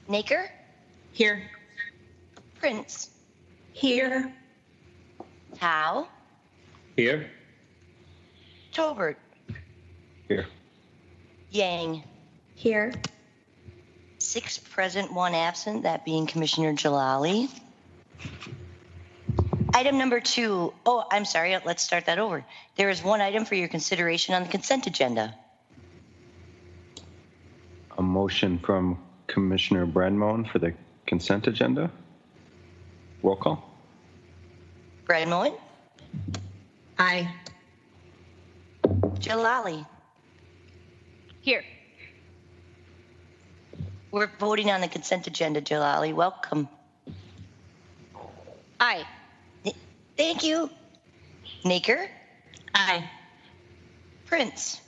Naker, Here. Prince, Here. Tao, Here. Tobert, Here. Yang. Here. 6 present, 1 absent, that being Commissioner Jalali. Item number 2. Oh, I'm sorry. Let's start that over. There is 1 item for your consideration on the consent agenda. A motion from Commissioner Bradmoen for the consent agenda. Roll call. Bradmoen, Aye. Jalali. Here. We're voting on the consent agenda, Jalali. Welcome. Aye. Thank you. Naker, Aye. Prince,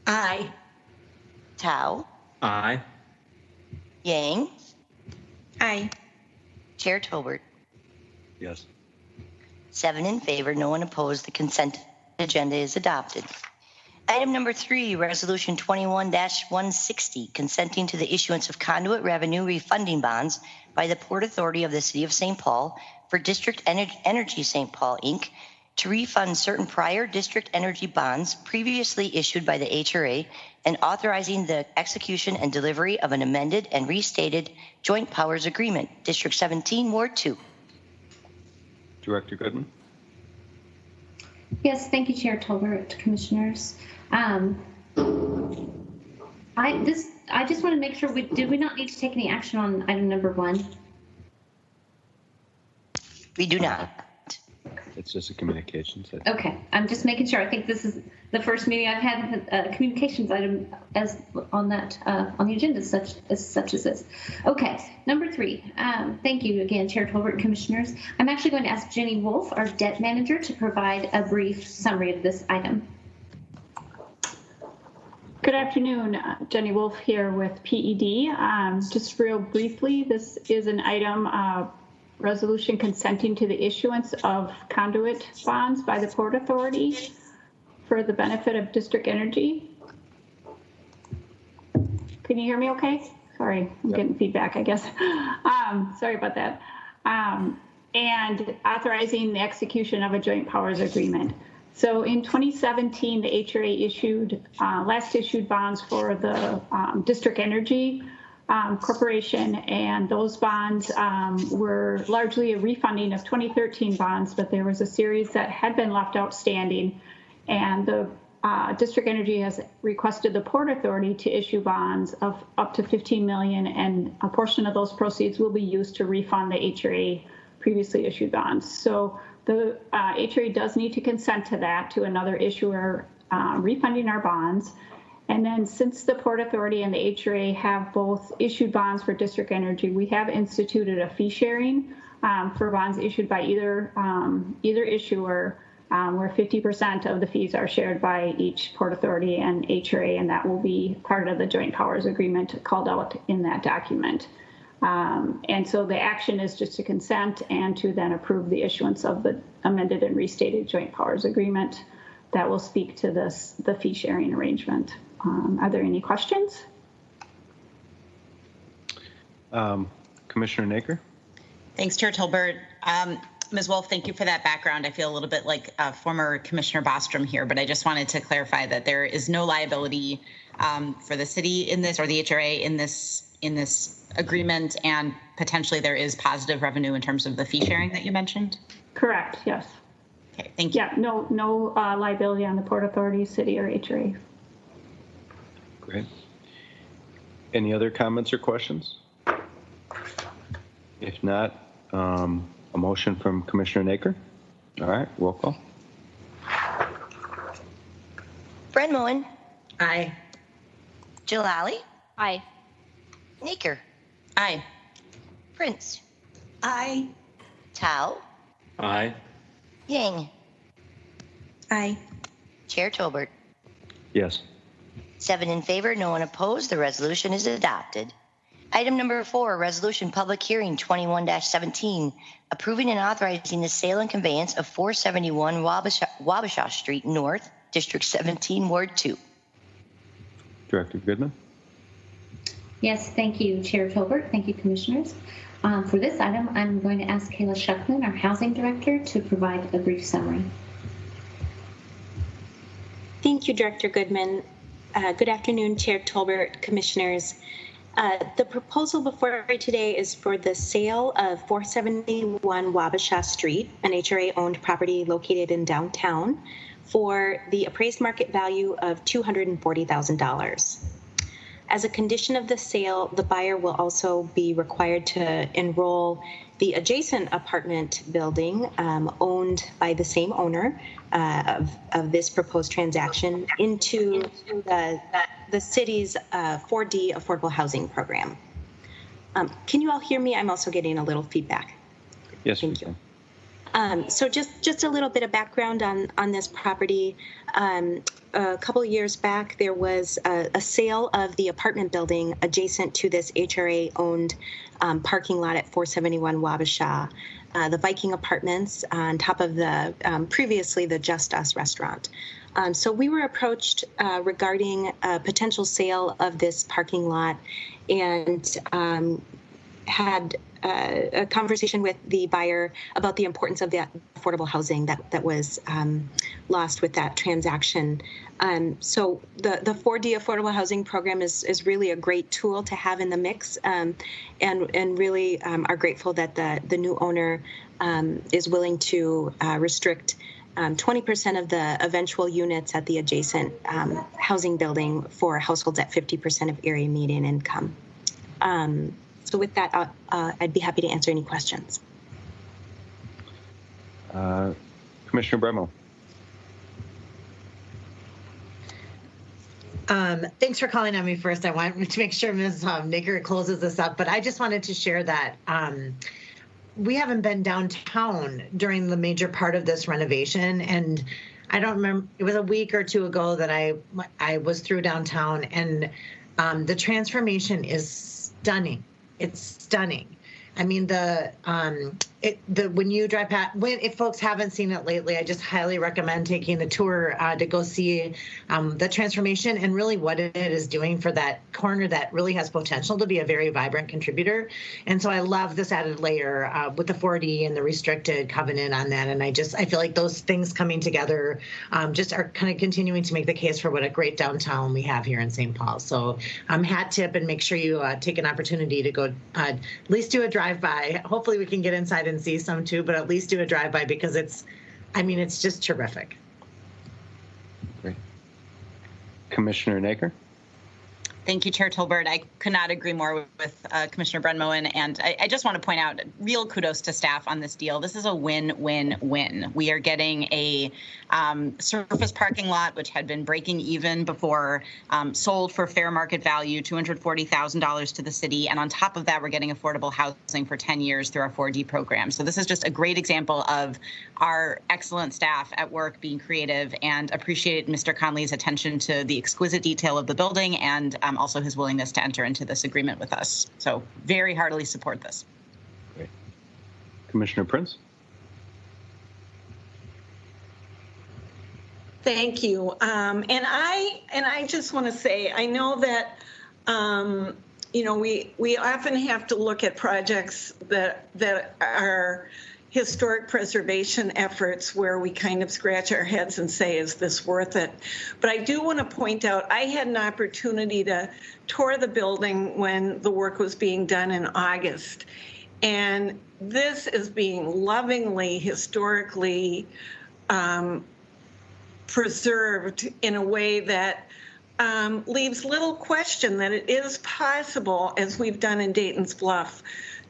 Aye. Tao, Aye. Yang, Aye. Chair Tobert. Yes. 7 in favor, no one opposed. The consent agenda is adopted. Item number 3, Resolution 21-160, consenting to the issuance of conduit revenue refunding bonds by the Port Authority of the City of St. Paul for District Energy St. Paul, Inc., to refund certain prior district energy bonds previously issued by the HRA and authorizing the execution and delivery of an amended and restated Joint Powers Agreement, District 17, Ward 2. Director Goodman. Yes, thank you, Chair Tolbert, Commissioners. I just want to make sure did we not need to take any action on item number 1? We do not. It's just a communications. Okay, I'm just making sure. I think this is the first meeting I've had a communications item as on that on the agenda such as this. Okay, number 3. Thank you again, Chair Tolbert, Commissioners. I'm actually going to ask Jenny Wolf, our debt manager, to provide a brief summary of this item. Good afternoon, Jenny Wolf here with PED. Just real briefly, this is an item, resolution consenting to the issuance of conduit bonds by the Port Authority for the benefit of district energy. Can you hear me okay? Sorry, I'm getting feedback, I guess. Sorry about that. And authorizing the execution of a joint powers agreement. So in 2017, the HRA issued, last issued bonds for the District Energy Corporation, and those bonds were largely a refunding of 2013 bonds, but there was a series that had been left outstanding, and the District Energy has requested the Port Authority to issue bonds of up to $15 million, and a portion of those proceeds will be used to refund the HRA previously issued bonds. So the HRA does need to consent to that, to another issuer refunding our bonds. And then since the Port Authority and the HRA have both issued bonds for district energy, we have instituted a fee sharing for bonds issued by either issuer, where 50% of the fees are shared by each Port Authority and HRA, and that will be part of the joint powers agreement called out in that document. And so the action is just to consent and to then approve the issuance of the amended and restated joint powers agreement that will speak to the fee sharing arrangement. Are there any questions? Commissioner Naker. Thanks, Chair Tolbert. Ms. Wolf, thank you for that background. I feel a little bit like former Commissioner Bostrom here, but I just wanted to clarify that there is no liability for the city in this, or the HRA in this agreement, and potentially there is positive revenue in terms of the fee sharing that you mentioned? Correct, yes. Okay, thank you. Yeah, no liability on the Port Authority, city, or HRA. Great. Any other comments or questions? If not, a motion from Commissioner Naker. All right, roll call. Bradmoen, Aye. Jalali, Aye. Naker, Aye. Prince, Aye. Tao, Aye. Yang, Aye. Chair Tolbert. Yes. 7 in favor, no one opposed. The resolution is adopted. Item number 4, Resolution Public Hearing 21-17, approving and authorizing the sale and conveyance of 471 Wabasha Street North, District 17, Ward 2. Director Goodman. Yes, thank you, Chair Tolbert. Thank you, Commissioners. For this item, I'm going to ask Kayla Shuckman, our Housing Director, to provide a brief summary. Thank you, Director Goodman. Good afternoon, Chair Tolbert, Commissioners. The proposal before you today is for the sale of 471 Wabasha Street, an HRA-owned property located in downtown, for the appraised market value of $240,000. As a condition of the sale, the buyer will also be required to enroll the adjacent apartment building owned by the same owner of this proposed transaction into the city's 4D affordable housing program. Can you all hear me? I'm also getting a little feedback. Yes, thank you. So just a little bit of background on this property. A couple of years back, there was a sale of the apartment building adjacent to this HRA-owned parking lot at 471 Wabasha, the Viking Apartments on top of the previously the Just Us restaurant. So we were approached regarding a potential sale of this parking lot and had a conversation with the buyer about the importance of that affordable housing that was lost with that transaction. So the 4D affordable housing program is really a great tool to have in the mix, and really are grateful that the new owner is willing to restrict 20% of the eventual units at the adjacent housing building for households at 50% of area median income. So with that, I'd be happy to answer any questions. Commissioner Bremo. Thanks for calling on me first. I want to make sure Ms. Naker closes this up, but I just wanted to share that we haven't been downtown during the major part of this renovation, and I don't remember, it was a week or two ago that I was through downtown, and the transformation is stunning. It's stunning. I mean, when you drive past, if folks haven't seen it lately, I just highly recommend taking the tour to go see the transformation and really what it is doing for that corner that really has potential to be a very vibrant contributor. And so I love this added layer with the 4D and the restricted covenant on that. And I feel like those things coming together just are kind of continuing to make the case for what a great downtown we have here in St. Paul. So hat tip, and make sure you take an opportunity to go at least do a drive-by. Hopefully we can get inside and see some too, but at least do a drive-by because it's just terrific. Great. Commissioner Naker. Thank you, Chair Tolbert. I could not agree more with Commissioner Brenmoen, and I just want to point out real kudos to staff on this deal. This is a win-win-win. We are getting a surface parking lot, which had been breaking even before, sold for fair market value, $240,000 to the city, and on top of that, we're getting affordable housing for 10 years through our 4D program. So this is just a great example of our excellent staff at work being creative, and appreciate Mr. Conley's attention to the exquisite detail of the building and also his willingness to enter into this agreement with us. So very heartily support this. Great. Commissioner Prince. Thank you. And I just want to say, I know that, we often have to look at projects that are historic preservation efforts where we kind of scratch our heads and say, is this worth it? But I do want to point out, I had an opportunity to tour the building when the work was being done in August. And this is being lovingly, historically preserved in a way that leaves little question that it is possible, as we've done in Dayton's Bluff,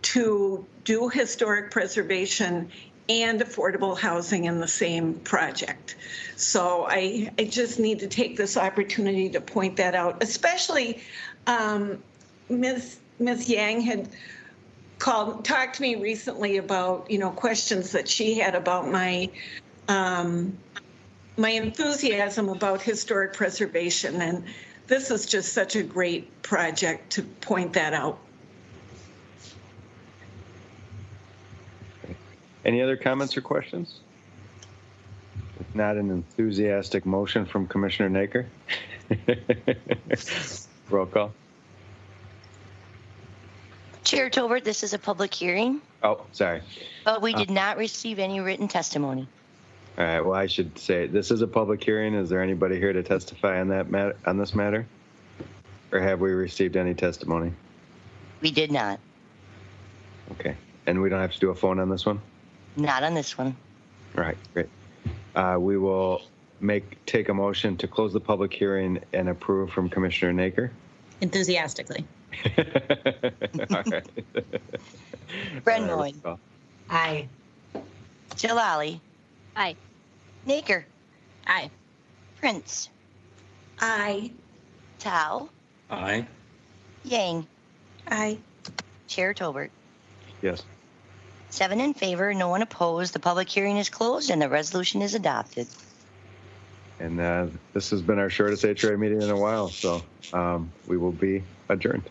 to do historic preservation and affordable housing in the same project. So I just need to take this opportunity to point that out, especially Ms. Yang had talked to me recently about, questions that she had about my enthusiasm about historic preservation. And this is just such a great project to point that out. Any other comments or questions? If not, an enthusiastic motion from Commissioner Naker. Roll call. Commissioner Naker? Yes. Commissioner Prince? Yes. Commissioner Prince? Yes. Commissioner Naker? Roll call. Chair Tolbert, this is a public hearing, Oh, sorry. but we did not receive any written testimony. All right. Well, I should say this is a public hearing. Is there anybody here to testify on that matter, on this matter? Or have we received any testimony? We did not. Okay. And we don't have to do a phone on this one? Not on this one. All right, great. We will take a motion to close the public hearing and approve from Commissioner Naker. Enthusiastically. All right. Brenmoen. Aye. Jalali. Aye. Naker. Aye. Prince. Aye. Tao. Aye. Yang. Aye. Chair Tolbert. Yes. 7 in favor, no one opposed. The public hearing is closed and the resolution is adopted. And this has been our shortest HRA meeting in a while, so we will be adjourned.